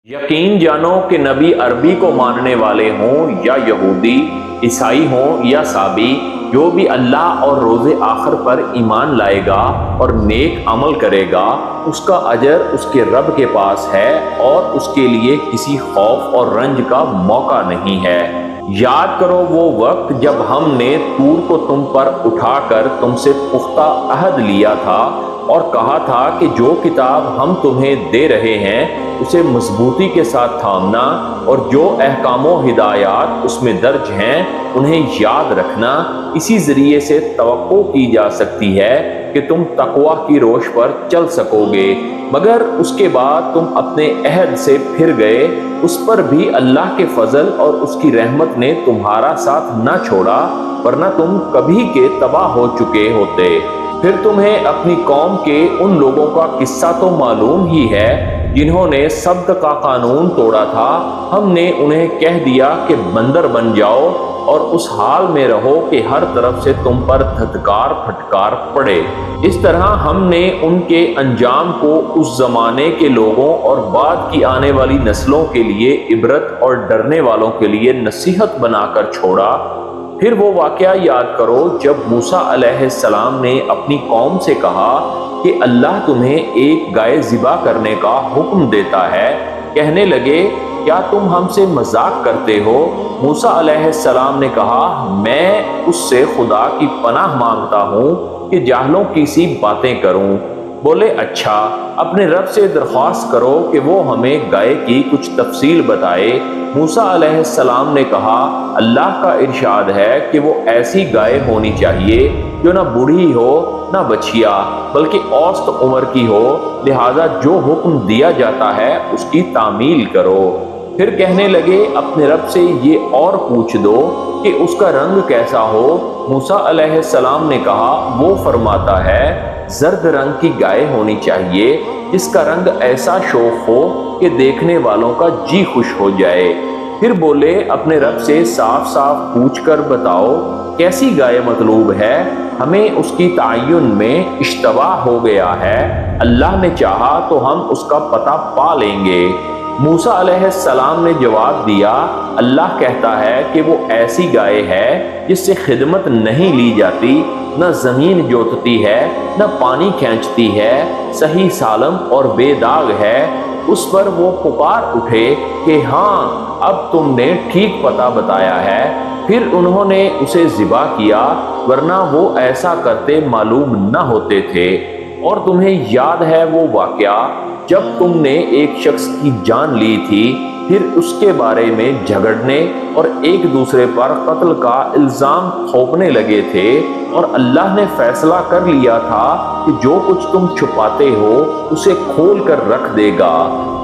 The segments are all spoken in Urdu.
یقین جانو کہ نبی عربی کو ماننے والے ہوں یا یہودی، عیسائی ہوں یا سابی، جو بھی اللہ اور روز آخر پر ایمان لائے گا اور نیک عمل کرے گا، اس کا اجر اس کے رب کے پاس ہے اور اس کے لیے کسی خوف اور رنج کا موقع نہیں ہے۔ یاد کرو وہ وقت جب ہم نے طور کو تم پر اٹھا کر تم سے پختہ عہد لیا تھا اور کہا تھا کہ جو کتاب ہم تمہیں دے رہے ہیں اسے مضبوطی کے ساتھ تھامنا، اور جو احکام و ہدایات اس میں درج ہیں انہیں یاد رکھنا۔ اسی ذریعے سے توقع کی جا سکتی ہے کہ تم تقوی کی روش پر چل سکو گے، مگر اس کے بعد تم اپنے عہد سے پھر گئے۔ اس پر بھی اللہ کے فضل اور اس کی رحمت نے تمہارا ساتھ نہ چھوڑا، ورنہ تم کبھی کے تباہ ہو چکے ہوتے۔ پھر تمہیں اپنی قوم کے ان لوگوں کا قصہ تو معلوم ہی ہے جنہوں نے سبت کا قانون توڑا تھا۔ ہم نے انہیں کہہ دیا کہ بندر بن جاؤ اور اس حال میں رہو کہ ہر طرف سے تم پر دھتکار پھٹکار پڑے۔ اس طرح ہم نے ان کے انجام کو اس زمانے کے لوگوں اور بعد کی آنے والی نسلوں کے لیے عبرت اور ڈرنے والوں کے لیے نصیحت بنا کر چھوڑا۔ پھر وہ واقعہ یاد کرو جب موسیٰ علیہ السلام نے اپنی قوم سے کہا کہ اللہ تمہیں ایک گائے ذبح کرنے کا حکم دیتا ہے۔ کہنے لگے کیا تم ہم سے مذاق کرتے ہو؟ موسیٰ علیہ السلام نے کہا میں اس سے خدا کی پناہ مانگتا ہوں کہ جاہلوں کی سی باتیں کروں۔ بولے اچھا، اپنے رب سے درخواست کرو کہ وہ ہمیں گائے کی کچھ تفصیل بتائے۔ موسیٰ علیہ السلام نے کہا اللہ کا ارشاد ہے کہ وہ ایسی گائے ہونی چاہیے جو نہ بوڑھی ہو نہ بچیا، بلکہ اوسط عمر کی ہو، لہذا جو حکم دیا جاتا ہے اس کی تعمیل کرو۔ پھر کہنے لگے اپنے رب سے یہ اور پوچھ دو کہ اس کا رنگ کیسا ہو۔ موسیٰ علیہ السلام نے کہا وہ فرماتا ہے زرد رنگ کی گائے ہونی چاہیے جس کا رنگ ایسا شوخ ہو کہ دیکھنے والوں کا جی خوش ہو جائے۔ پھر بولے اپنے رب سے صاف صاف پوچھ کر بتاؤ کیسی گائے مطلوب ہے، ہمیں اس کی تعین میں اشتباہ ہو گیا ہے، اللہ نے چاہا تو ہم اس کا پتہ پا لیں گے۔ موسیٰ علیہ السلام نے جواب دیا اللہ کہتا ہے کہ وہ ایسی گائے ہے جس سے خدمت نہیں لی جاتی، نہ زمین جوتتی ہے نہ پانی کھینچتی ہے، صحیح سالم اور بے داغ ہے۔ اس پر وہ پکار اٹھے کہ ہاں اب تم نے ٹھیک پتہ بتایا ہے۔ پھر انہوں نے اسے ذبح کیا، ورنہ وہ ایسا کرتے معلوم نہ ہوتے تھے۔ اور تمہیں یاد ہے وہ واقعہ جب تم نے ایک شخص کی جان لی تھی، پھر اس کے بارے میں جھگڑنے اور ایک دوسرے پر قتل کا الزام تھوپنے لگے تھے، اور اللہ نے فیصلہ کر لیا تھا کہ جو کچھ تم چھپاتے ہو اسے کھول کر رکھ دے گا۔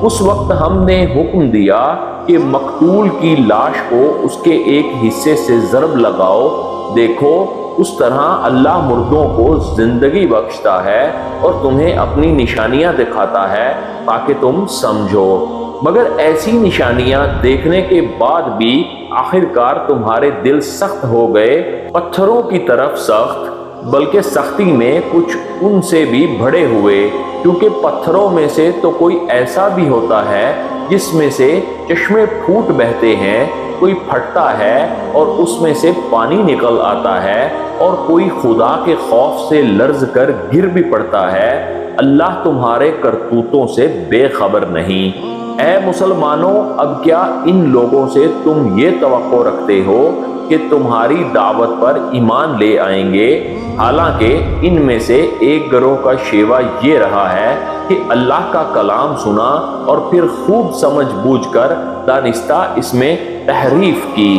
اس وقت ہم نے حکم دیا کہ مقتول کی لاش کو اس کے ایک حصے سے ضرب لگاؤ۔ دیکھو اس طرح اللہ مردوں کو زندگی بخشتا ہے اور تمہیں اپنی نشانیاں دکھاتا ہے تاکہ تم سمجھو، مگر ایسی نشانیاں دیکھنے کے بعد بھی آخرکار تمہارے دل سخت ہو گئے، پتھروں کی طرف سخت، بلکہ سختی میں کچھ ان سے بھی بڑھے ہوئے، کیونکہ پتھروں میں سے تو کوئی ایسا بھی ہوتا ہے جس میں سے چشمے پھوٹ بہتے ہیں، کوئی پھٹتا ہے اور اس میں سے پانی نکل آتا ہے، اور کوئی خدا کے خوف سے لرز کر گر بھی پڑتا ہے۔ اللہ تمہارے کرتوتوں سے بے خبر نہیں۔ اے مسلمانوں، اب کیا ان لوگوں سے تم یہ توقع رکھتے ہو کہ تمہاری دعوت پر ایمان لے آئیں گے؟ حالانکہ ان میں سے ایک گروہ کا شیوا یہ رہا ہے کہ اللہ کا کلام سنا اور پھر خوب سمجھ بوجھ کر دانستہ اس میں تحریف کی۔